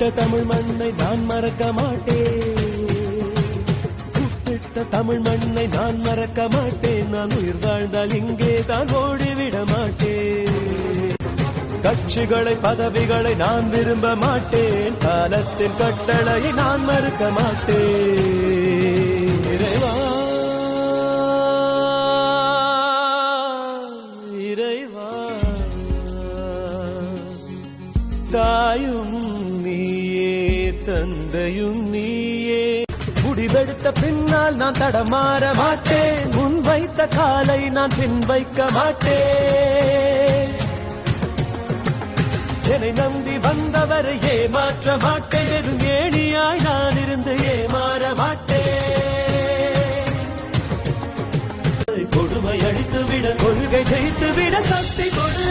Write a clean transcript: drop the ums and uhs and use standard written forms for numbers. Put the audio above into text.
கூப்பிட்ட தமிழ் மண்ணை நான் மறக்க மாட்டேன். கூப்பிட்ட தமிழ் மண்ணை நான் மறக்க மாட்டேன். நான் உயிர் வாழ்ந்தால் இங்கே தான் ஓடிவிட மாட்டேன். கட்சிகளை பதவிகளை நான் விரும்ப மாட்டேன். காலத்தின் கட்டளையை நான் மறுக்க மாட்டேன். இறைவா இறைவா தாயும் நீயே தந்தையும் நீயே. முடிவெடுத்த பின்னால் நான் தடமாற மாட்டேன். முன் வைத்த காலை நான் பின் வைக்க மாட்டேன். என்னை நம்பி வந்தவரை ஏமாற்ற மாட்டேன். ஏணியாய் நான் இருந்து ஏமாற மாட்டேன். கொடுமை அழித்துவிட கொள்கை ஜெயித்துவிட சக்தி கொடு.